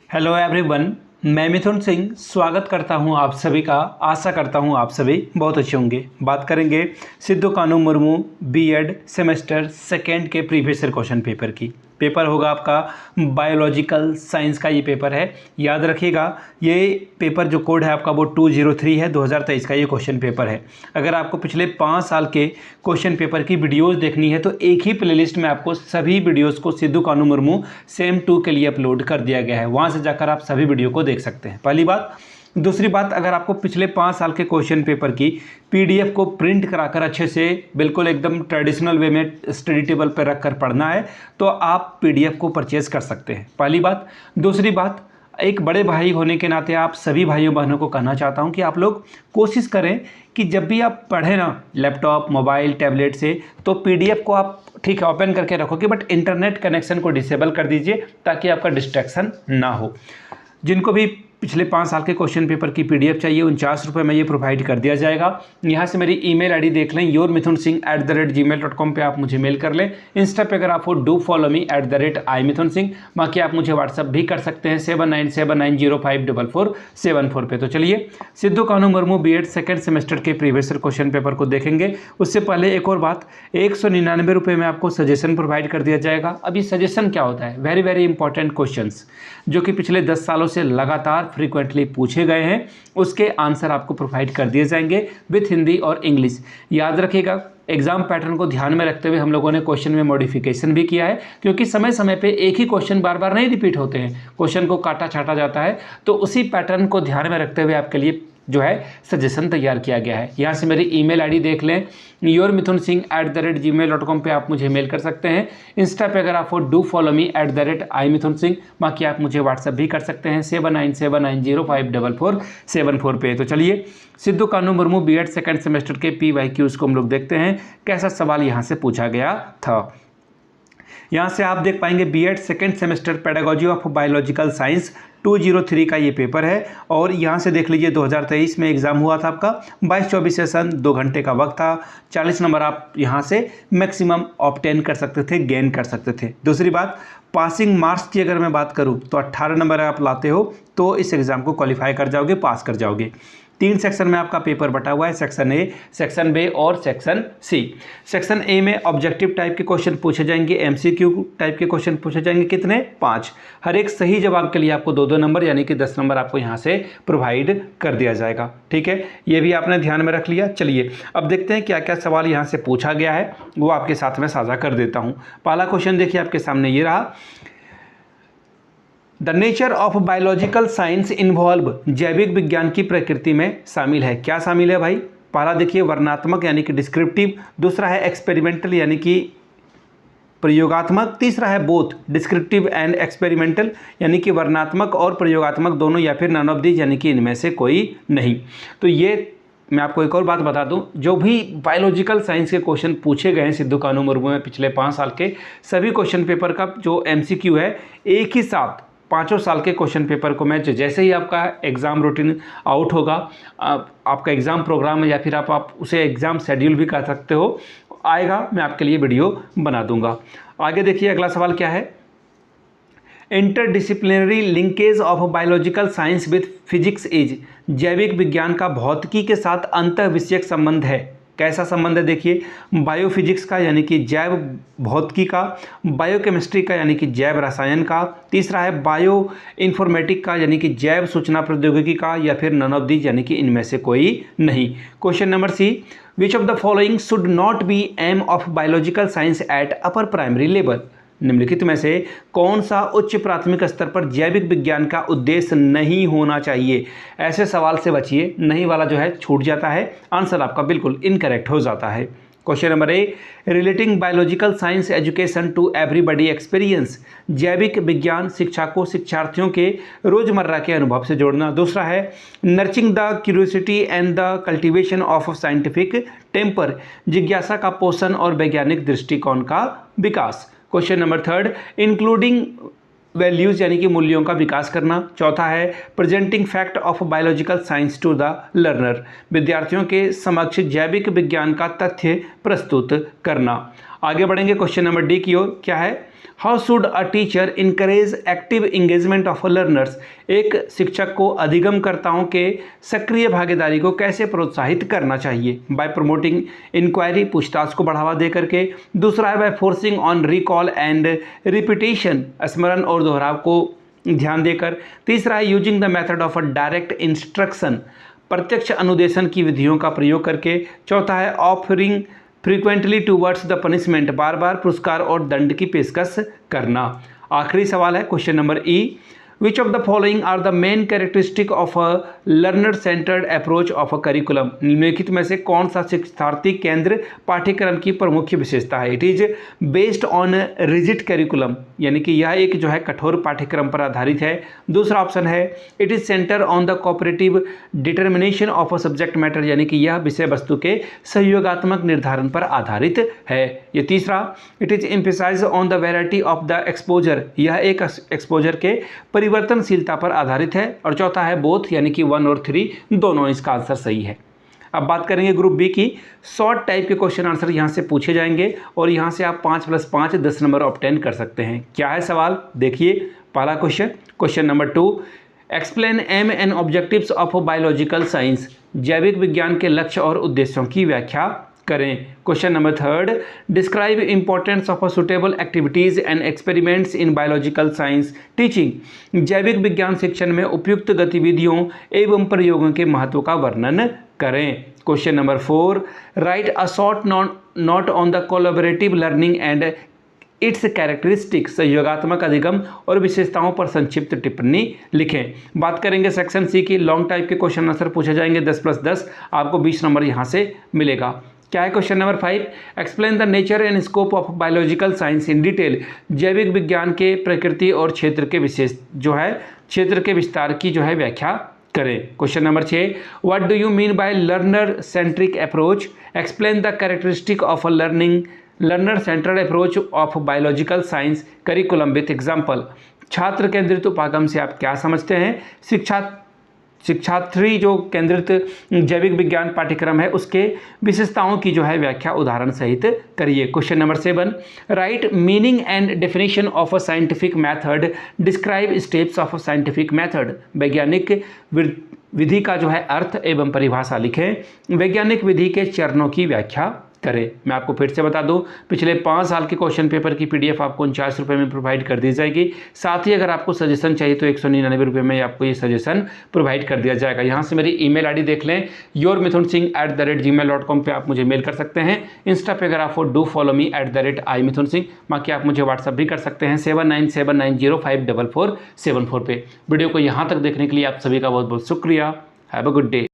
Hello everyone, मैं मिथुन सिंह स्वागत करता हूं आप सभी का। आशा करता हूं आप सभी बहुत अच्छे होंगे। बात करेंगे Sidhu Kanhu Murmu BEd semester second के प्रीवियस ईयर क्वेश्चन पेपर की। पेपर होगा आपका बायोलॉजिकल साइंस का ये पेपर है। याद रखिएगा, ये पेपर जो कोड है आपका वो 203 है, 2023 का ये क्वेश्चन पेपर है। अगर आपको पिछले 5 साल के क्वेश्चन पेपर की वीडियोस देखनी है तो एक ही प्लेलिस्ट में आपको सभी वीडियोस को सिद्धू कान्हू मुर्मू सेम 2 के लिए अपलोड कर दिया गया है। वहाँ से जाकर आप सभी वीडियो को देख सकते हैं। पहली बात। दूसरी बात, अगर आपको पिछले 5 साल के क्वेश्चन पेपर की पीडीएफ को प्रिंट कराकर अच्छे से बिल्कुल एकदम ट्रेडिशनल वे में स्टडी टेबल पर रखकर पढ़ना है तो आप पीडीएफ को परचेज कर सकते हैं। पहली बात। दूसरी बात, एक बड़े भाई होने के नाते आप सभी भाइयों बहनों को कहना चाहता हूं कि आप लोग कोशिश करें कि जब भी आप पढ़ें ना लैपटॉप, मोबाइल, टैबलेट से, तो पीडीएफ को आप ठीक है ओपन करके रखोगे, बट इंटरनेट कनेक्शन को डिसेबल कर दीजिए ताकि आपका डिस्ट्रैक्शन ना हो। जिनको भी पिछले 5 साल के क्वेश्चन पेपर की पीडीएफ चाहिए 49 रुपये में ये प्रोवाइड कर दिया जाएगा। यहाँ से मेरी ईमेल आईडी देख लें, yourmithunsingh@gmail.com पे आप मुझे मेल कर लें। इंस्टा पे अगर आप हो डू फॉलो मी @imithunsingh। बाकी आप मुझे व्हाट्सअप भी कर सकते हैं 7979054474 पे। तो चलिए Sidhu Kanhu Murmu BEd second semester के प्रीवियस ईयर क्वेश्चन पेपर को देखेंगे। उससे पहले एक और बात, 199 रुपये में आपको सजेशन प्रोवाइड कर दिया जाएगा। अभी सजेशन क्या होता है? वेरी वेरी इंपॉर्टेंट क्वेश्चंस जो कि पिछले 10 सालों से लगातार फ्रीक्वेंटली पूछे गए हैं, उसके आंसर आपको प्रोवाइड कर दिए जाएंगे विथ हिंदी और इंग्लिश। याद रखिएगा, एग्जाम पैटर्न को ध्यान में रखते हुए हम लोगों ने क्वेश्चन में मॉडिफिकेशन भी किया है, क्योंकि समय समय पे एक ही क्वेश्चन बार बार नहीं रिपीट होते हैं, क्वेश्चन को काटा छाटा जाता है। तो उसी पैटर्न को ध्यान में रखते हुए आपके लिए जो है सजेशन तैयार किया गया है। यहाँ से मेरी ईमेल आईडी देख लें, yourmithunsingh@gmail.com पे आप मुझे मेल कर सकते हैं। इंस्टा पे अगर आप हो डू फॉलो मी @imithunsingh। बाकी आप मुझे व्हाट्सअप भी कर सकते हैं 7979054474 पे। तो चलिए Sidhu Kanhu Murmu BEd second semester के PYQs को हम लोग देखते हैं कैसा सवाल यहाँ से पूछा गया था। यहाँ से आप देख पाएंगे BEd second semester pedagogy of biological science 203 का ये पेपर है। और यहाँ से देख लीजिए 2023 में एग्जाम हुआ था आपका 22-24 सेशन, 2 घंटे का वक्त था। 40 नंबर आप यहाँ से मैक्सिमम ऑब्टेन कर सकते थे, गेन कर सकते थे। दूसरी बात, पासिंग मार्क्स की अगर मैं बात करूँ तो 18 नंबर आप लाते हो तो इस एग्ज़ाम को क्वालिफाई कर जाओगे, पास कर जाओगे। 3 सेक्शन में आपका पेपर बटा हुआ है, सेक्शन ए, सेक्शन बी और सेक्शन सी। सेक्शन ए में ऑब्जेक्टिव टाइप के क्वेश्चन पूछे जाएंगे, एमसीक्यू टाइप के क्वेश्चन पूछे जाएंगे। कितने? 5। हर एक सही जवाब के लिए आपको 2-2 नंबर यानी कि 10 नंबर आपको यहाँ से प्रोवाइड कर दिया जाएगा। ठीक है, ये भी आपने ध्यान में रख लिया। चलिए अब देखते हैं क्या क्या सवाल यहाँ से पूछा गया है, वो आपके साथ में साझा कर देता हूँ। पहला क्वेश्चन देखिए आपके सामने ये रहा, the nature of biological science involve, जैविक विज्ञान की प्रकृति में शामिल है। क्या शामिल है भाई? पहला देखिए वर्णनात्मक यानी कि डिस्क्रिप्टिव, दूसरा है एक्सपेरिमेंटल यानी कि प्रयोगात्मक, तीसरा है बोथ डिस्क्रिप्टिव एंड एक्सपेरिमेंटल यानी कि वर्णनात्मक और प्रयोगात्मक दोनों, या फिर नन ऑफ दीज यानी कि इनमें से कोई नहीं। तो ये मैं आपको एक और बात बता दूं, जो भी बायोलॉजिकल साइंस के क्वेश्चन पूछे गए हैं सिद्धू कान्हू मुर्मू में पिछले 5 साल के, सभी क्वेश्चन पेपर का जो एमसीक्यू है एक ही साथ 5 साल के क्वेश्चन पेपर को मैं जैसे ही आपका एग्ज़ाम रूटीन आउट होगा, आपका एग्ज़ाम प्रोग्राम है या फिर आप उसे एग्ज़ाम शेड्यूल भी कर सकते हो, आएगा मैं आपके लिए वीडियो बना दूंगा। आगे देखिए अगला सवाल क्या है, interdisciplinary linkage of biological science with physics is, जैविक विज्ञान का भौतिकी के साथ अंतः विषयक संबंध है। कैसा संबंध है? देखिए, बायोफिजिक्स का यानी कि जैव भौतिकी का, बायोकेमिस्ट्री का यानी कि जैव रसायन का, तीसरा है बायो इन्फॉर्मेटिक का यानी कि जैव सूचना प्रौद्योगिकी का, या फिर नन ऑफ दीज यानी कि इनमें से कोई नहीं। Question number C, which of the following should not be aim of biological science at upper primary level, निम्नलिखित में से कौन सा उच्च प्राथमिक स्तर पर जैविक विज्ञान का उद्देश्य नहीं होना चाहिए? ऐसे सवाल से बचिए, नहीं वाला जो है छूट जाता है, आंसर आपका बिल्कुल इनकरेक्ट हो जाता है। Question number A, relating biological science education to everybody experience, जैविक विज्ञान शिक्षा को शिक्षार्थियों के रोजमर्रा के अनुभव से जोड़ना। दूसरा है nurturing the curiosity and the cultivation of scientific temper, जिज्ञासा का पोषण और वैज्ञानिक दृष्टिकोण का विकास। Question number third, including values यानी कि मूल्यों का विकास करना। चौथा है presenting fact of biological science to the learner, विद्यार्थियों के समक्ष जैविक विज्ञान का तथ्य प्रस्तुत करना। आगे बढ़ेंगे क्वेश्चन नंबर डी की ओर। क्या है? How should a teacher encourage active engagement of learners. एक शिक्षक को अधिगमकर्ताओं के सक्रिय भागीदारी को कैसे प्रोत्साहित करना चाहिए? बाय प्रमोटिंग इंक्वायरी, पूछताछ को बढ़ावा दे करके। दूसरा है by forcing on recall and repetition, स्मरण और दोहराव को ध्यान देकर। तीसरा है using the method of a direct instruction, प्रत्यक्ष अनुदेशन की विधियों का प्रयोग करके। चौथा है offering frequently towards the punishment, बार बार पुरस्कार और दंड की पेशकश करना। आखिरी सवाल है question number E. Which of the following are the main characteristic of a learner centred approach of a curriculum. निम्नलिखित में से कौन सा शिक्षार्थी केंद्र पाठ्यक्रम की प्रमुख विशेषता है? It is based on rigid curriculum, यानी कि यह एक जो है कठोर पाठ्यक्रम पर आधारित है। दूसरा ऑप्शन है it is centre on the cooperative determination of a subject matter, यानी कि यह विषय वस्तु के सहयोगात्मक निर्धारण पर आधारित है। ये तीसरा it is emphasise on the variety of the exposure, यह एक एक्सपोजर के परिवर्तनशीलता पर आधारित है। और चौथा है बोथ, यानी कि 1 और 3 दोनों, इसका आंसर सही है। अब बात करेंगे ग्रुप बी की। शॉर्ट टाइप के क्वेश्चन आंसर यहाँ से पूछे जाएंगे और यहाँ से आप 5 + 5 10 नंबर ऑब्टेन कर सकते हैं। क्या है सवाल? देखिए पहला question number 2, explain aim and objectives of biological science. जैविक विज्ञान के लक्ष्य और उद्देश्यों की व्याख्या करें। Question number 3, describe importance of a suitable activities and experiments in biological science teaching. जैविक विज्ञान शिक्षण में उपयुक्त गतिविधियों एवं प्रयोगों के महत्व का वर्णन करें। Question number 4, right a short note on the collaborative learning and it's characteristic. सहयोगात्मक अधिगम और विशेषताओं पर संक्षिप्त टिप्पणी लिखें। बात करेंगे सेक्शन सी की। लॉन्ग टाइप के क्वेश्चन आंसर पूछे जाएंगे 10 + 10, आपको 20 नंबर यहाँ से मिलेगा। क्या है question number 5, explain the nature and scope of biological science in detail. जैविक विज्ञान के प्रकृति और क्षेत्र के विशेष जो है क्षेत्र के विस्तार की जो है व्याख्या करें। Question number 6, what do you mean by learner centric approach. Explain the characteristic of a learner central approach of biological science curriculum with example. छात्र केंद्रित उपागम से आप क्या समझते हैं? शिक्षार्थी जो केंद्रित जैविक विज्ञान पाठ्यक्रम है उसके विशेषताओं की जो है व्याख्या उदाहरण सहित करिए। Question number 7, right meaning and definition of a scientific method, describe steps of a scientific method. वैज्ञानिक विधि का जो है अर्थ एवं परिभाषा लिखें। वैज्ञानिक विधि के चरणों की व्याख्या करें। मैं आपको फिर से बता दूं, पिछले 5 साल के क्वेश्चन पेपर की PDF आपको 49 रुपये में प्रोवाइड कर दी जाएगी। साथ ही अगर आपको सजेशन चाहिए तो 199 रुपये में आपको ये सजेशन प्रोवाइड कर दिया जाएगा। यहाँ से मेरी email ID देख लें, yourmithunsingh@gmail.com पे आप मुझे मेल कर सकते हैं। इंस्टा पे अगर आप डू फॉलो मी @imithunsingh, बाकी आप मुझे व्हाट्सअप भी कर सकते हैं 7979054474 पे। वीडियो को यहाँ तक देखने के लिए आप सभी का बहुत बहुत शुक्रिया। Have a good day.